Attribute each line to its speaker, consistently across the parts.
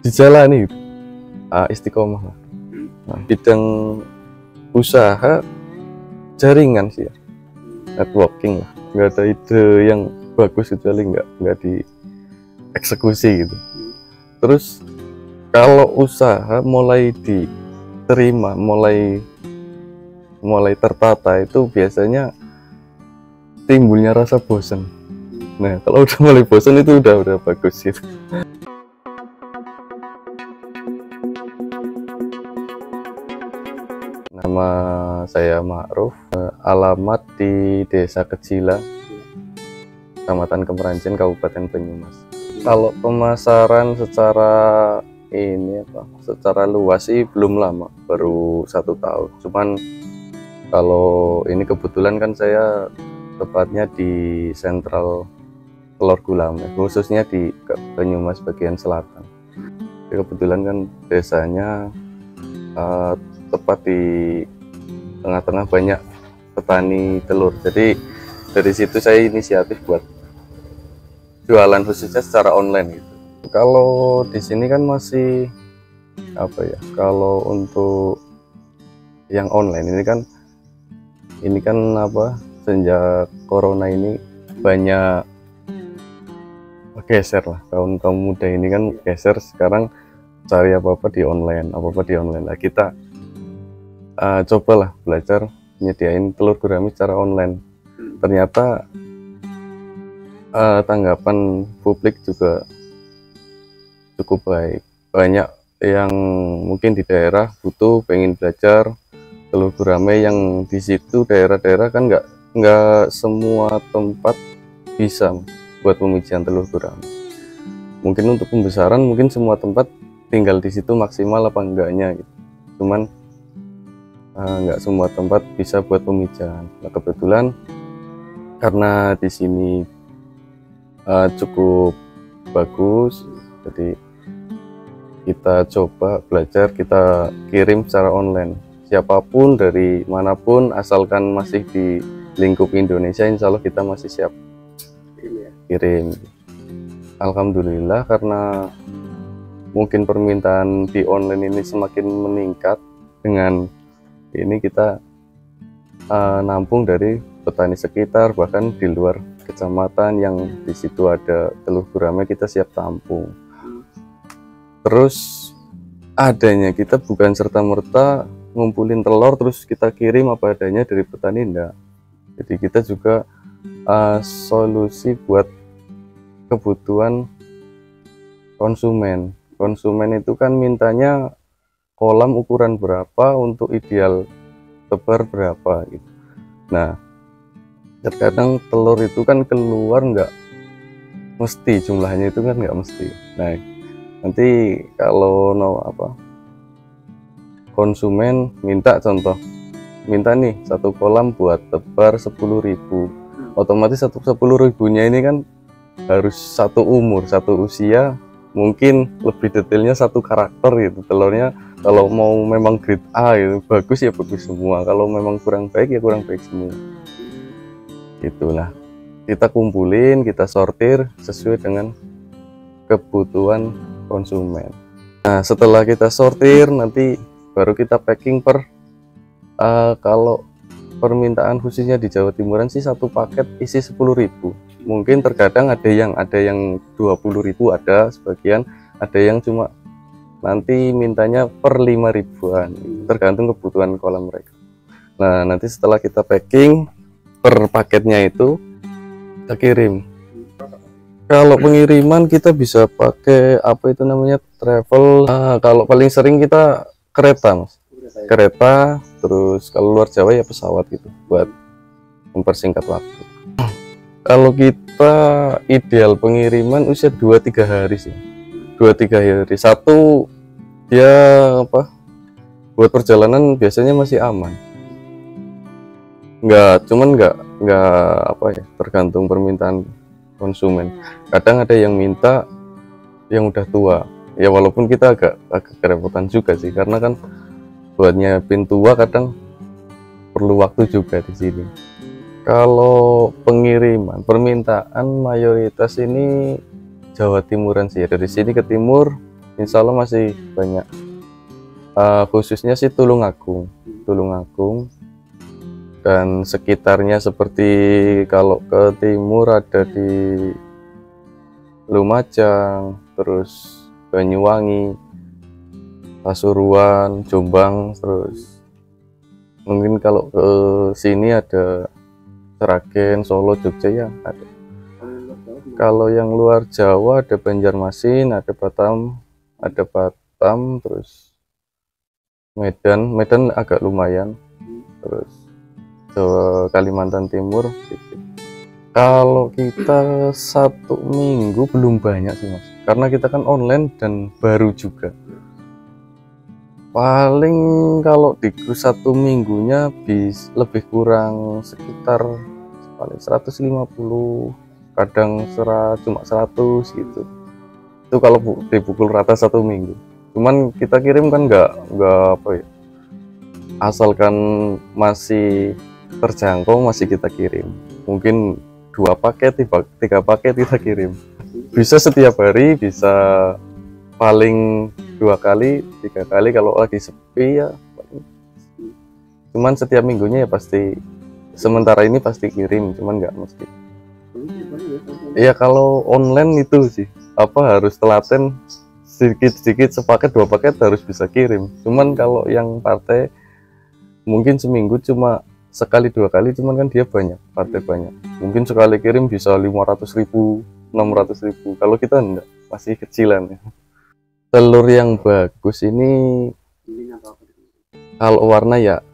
Speaker 1: dijalani istiqomah. Nah, bidang usaha jaringan sih ya, networking lah, nggak ada ide yang bagus kecuali nggak dieksekusi gitu. Terus kalau usaha mulai diterima, mulai tertata itu biasanya timbulnya rasa bosan. Nah kalau udah mulai bosan itu udah bagus gitu. Nama saya Ma'ruf, alamat di Desa Kecila, Kecamatan Kemeranjen, Kabupaten Banyumas. Kalau pemasaran secara luas sih belum lama, baru 1 tahun. Cuman kalau ini kebetulan kan saya tepatnya di sentral telur gulama, khususnya di Banyumas bagian selatan. Kebetulan kan desanya tepat di tengah-tengah banyak petani telur, jadi dari situ saya inisiatif buat jualan khususnya secara online gitu. Kalau di sini kan masih kalau untuk yang online ini kan sejak corona ini banyak geser lah, kaum muda ini kan geser sekarang cari apa-apa di online lah. Kita cobalah belajar nyediain telur gurami secara online. Ternyata tanggapan publik juga cukup baik. Banyak yang mungkin di daerah pengen belajar telur gurame, yang di situ daerah-daerah kan nggak semua tempat bisa buat pemijian telur gurame. Mungkin untuk pembesaran mungkin semua tempat tinggal di situ maksimal apa enggaknya gitu. Cuman nggak semua tempat bisa buat pemijahan. Nah, kebetulan karena di sini cukup bagus, jadi kita coba belajar, kita kirim secara online. Siapapun dari manapun, asalkan masih di lingkup Indonesia, insya Allah kita masih siap kirim. Alhamdulillah, karena mungkin permintaan di online ini semakin meningkat, dengan ini kita nampung dari petani sekitar, bahkan di luar kecamatan yang di situ ada telur gurame kita siap tampung. Terus adanya kita bukan serta-merta ngumpulin telur terus kita kirim apa adanya dari petani, enggak. Jadi kita juga solusi buat kebutuhan konsumen. Konsumen itu kan mintanya kolam ukuran berapa untuk ideal tebar berapa gitu. Nah, terkadang telur itu kan keluar nggak mesti, jumlahnya itu kan nggak mesti. Nah, nanti kalau konsumen minta nih satu kolam buat tebar 10.000, otomatis 10.000-nya ini kan harus satu umur, satu usia, mungkin lebih detailnya satu karakter gitu telurnya. Kalau mau memang grade A itu bagus ya bagus semua, kalau memang kurang baik ya kurang baik semua. Itulah kita kumpulin, kita sortir sesuai dengan kebutuhan konsumen. Nah setelah kita sortir nanti baru kita packing kalau permintaan khususnya di Jawa Timuran sih satu paket isi 10.000. Mungkin terkadang ada yang 20.000, ada sebagian, ada yang cuma nanti mintanya per 5.000-an, tergantung kebutuhan kolam mereka. Nah nanti setelah kita packing per paketnya itu kita kirim. Kalau pengiriman kita bisa pakai travel. Kalau paling sering kita kereta, Mas. Kereta, terus kalau luar Jawa ya pesawat gitu buat mempersingkat waktu. Kalau kita ideal pengiriman usia 2-3 hari sih. 2-3 hari. Satu dia buat perjalanan biasanya masih aman. Cuman tergantung permintaan konsumen. Kadang ada yang minta yang udah tua. Ya walaupun kita agak kerepotan juga sih, karena kan buat nyiapin tua kadang perlu waktu juga di sini. Kalau pengiriman, permintaan mayoritas ini Jawa Timuran sih ya. Dari sini ke timur insya Allah masih banyak. Khususnya sih Tulungagung dan sekitarnya, seperti kalau ke timur ada di Lumajang, terus Banyuwangi, Pasuruan, Jombang, terus mungkin kalau ke sini ada Seragen, Solo, Jogja ya ada. Kalau yang luar Jawa ada Banjarmasin, ada Batam, terus Medan agak lumayan, terus Jawa, Kalimantan Timur sedikit. Kalau kita 1 minggu belum banyak sih Mas, karena kita kan online dan baru juga. Paling kalau di grup 1 minggunya lebih kurang sekitar paling 150, kadang cuma 100 gitu. Itu kalau dipukul rata 1 minggu. Cuman kita kirim kan nggak apa ya, asalkan masih terjangkau masih kita kirim. Mungkin 2 paket, 3 paket kita kirim. Bisa setiap hari, bisa paling 2 kali, 3 kali kalau lagi sepi ya. Cuman setiap minggunya ya pasti, sementara ini pasti kirim, cuman nggak mesti. Iya kalau online itu sih harus telaten sedikit sepaket 2 paket harus bisa kirim. Cuman kalau yang partai mungkin seminggu cuma sekali 2 kali, cuman kan dia partai banyak, mungkin sekali kirim bisa 500.000, 600.000. Kalau kita enggak, masih kecilan ya. Telur yang bagus ini kalau warna ya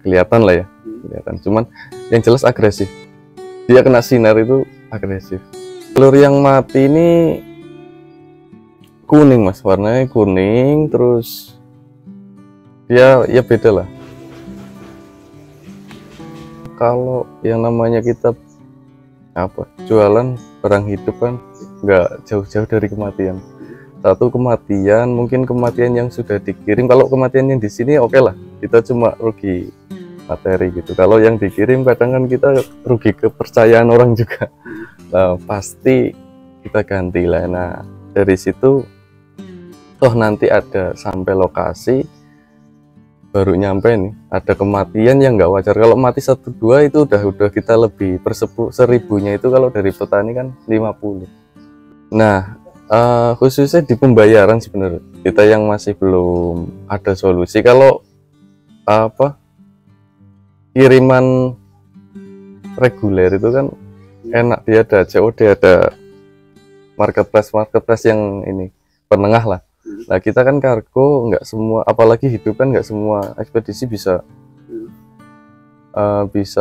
Speaker 1: kelihatan lah ya, kelihatan. Cuman yang jelas agresif, dia kena sinar itu agresif. Telur yang mati ini kuning Mas, warnanya kuning, terus dia ya beda lah. Kalau yang namanya kita jualan barang hidup kan nggak jauh-jauh dari kematian. Satu kematian, mungkin kematian yang sudah dikirim. Kalau kematian yang di sini oke lah, kita cuma rugi materi gitu. Kalau yang dikirim kadang kan kita rugi kepercayaan orang juga. Nah, pasti kita ganti lah. Nah dari situ nanti ada sampai lokasi baru nyampe nih, ada kematian yang nggak wajar. Kalau mati 1-2 itu udah kita lebih, per 1000-nya itu kalau dari petani kan 50. Nah khususnya di pembayaran sebenarnya kita yang masih belum ada solusi. Kalau kiriman reguler itu kan enak, dia ada COD, ada marketplace yang ini penengah lah. Nah kita kan kargo nggak semua, apalagi hidup kan nggak semua ekspedisi bisa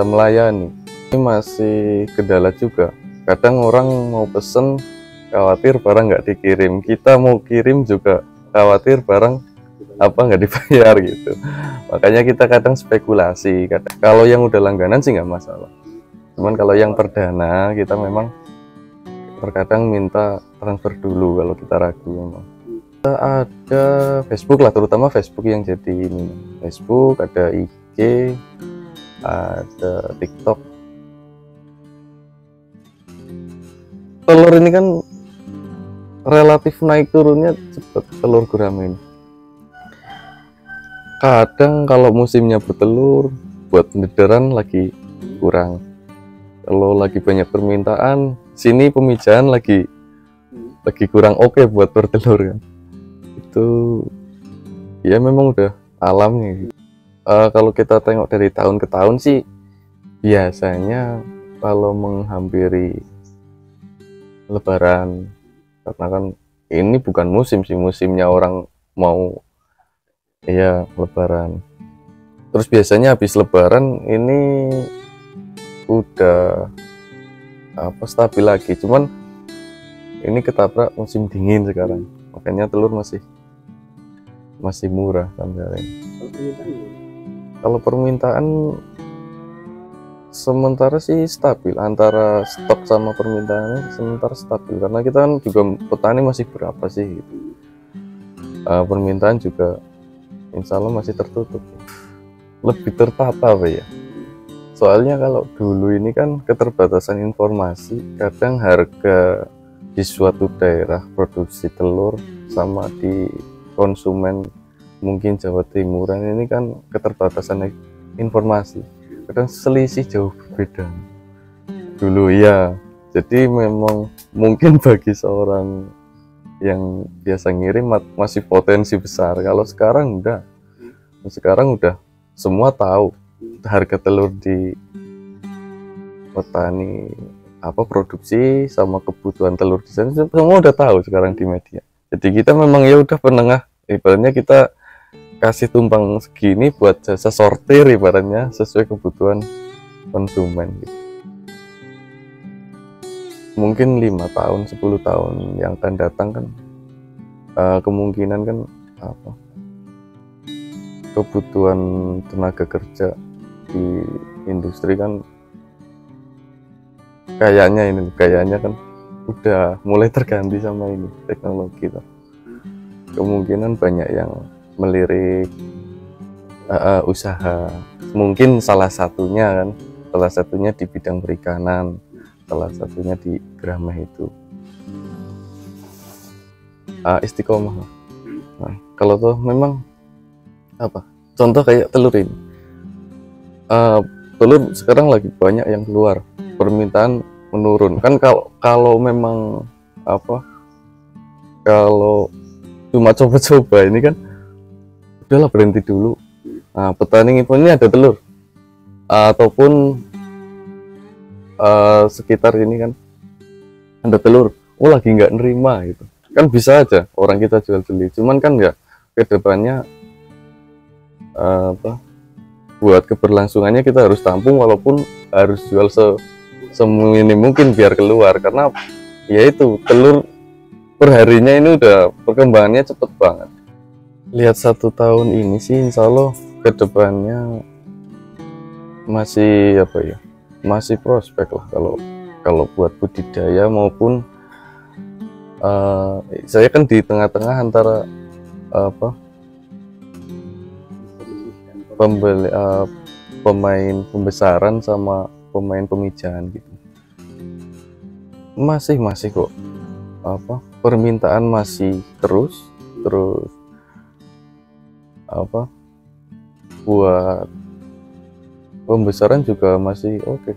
Speaker 1: melayani. Ini masih kendala juga, kadang orang mau pesen khawatir barang nggak dikirim, kita mau kirim juga khawatir barang nggak dibayar gitu. Makanya kita kadang spekulasi. Kalau yang udah langganan sih nggak masalah, cuman kalau yang perdana kita memang terkadang minta transfer dulu kalau kita ragu. Memang kita ada Facebook lah, terutama Facebook yang jadi ini. Facebook, ada IG, ada TikTok. Telur ini kan relatif naik turunnya cepat, telur gurame ini. Kadang kalau musimnya bertelur, buat pendedaran lagi kurang. Kalau lagi banyak permintaan, sini pemijahan lagi kurang oke buat bertelur kan. Itu ya memang udah alamnya. Kalau kita tengok dari tahun ke tahun sih, biasanya kalau menghampiri Lebaran, karena kan ini bukan musim sih, musimnya orang mau Lebaran. Terus biasanya habis Lebaran ini udah stabil lagi. Cuman ini ketabrak musim dingin sekarang, makanya telur masih murah sampai hari ini. Kalau permintaan sementara sih stabil, antara stok sama permintaannya sementara stabil, karena kita kan juga petani masih berapa sih gitu. Permintaan juga insya Allah masih tertutup, lebih tertata ya. Soalnya kalau dulu ini kan keterbatasan informasi, kadang harga di suatu daerah produksi telur sama di konsumen mungkin Jawa Timuran ini kan keterbatasan informasi, kadang selisih jauh berbeda dulu ya. Jadi memang mungkin bagi seorang yang biasa ngirim masih potensi besar. Kalau sekarang udah semua tahu harga telur di petani produksi sama kebutuhan telur di sana semua udah tahu sekarang di media. Jadi kita memang ya udah penengah, ibaratnya kita kasih tumpang segini buat jasa sortir ibaratnya sesuai kebutuhan konsumen gitu. Mungkin 5 tahun 10 tahun yang akan datang kan kemungkinan kan kebutuhan tenaga kerja di industri kan kayaknya kan udah mulai terganti sama ini teknologi tuh. Kemungkinan banyak yang melirik usaha, mungkin salah satunya di bidang perikanan, salah satunya di Gramah itu istiqomah. Nah, kalau tuh memang contoh kayak telur ini, telur sekarang lagi banyak yang keluar, permintaan menurun kan. Kalau memang kalau cuma coba-coba ini kan udahlah berhenti dulu. Nah, petani infonya ada telur ataupun sekitar ini kan ada telur, lagi nggak nerima gitu kan, bisa aja orang kita jual beli, cuman kan ya kedepannya buat keberlangsungannya kita harus tampung, walaupun harus jual seminim mungkin biar keluar, karena ya itu telur perharinya ini udah perkembangannya cepet banget. Lihat 1 tahun ini sih insya Allah kedepannya masih prospek lah kalau buat budidaya maupun saya kan di tengah-tengah antara pemain pembesaran sama pemain pemijahan gitu. Masih kok permintaan masih terus buat pembesaran juga masih oke.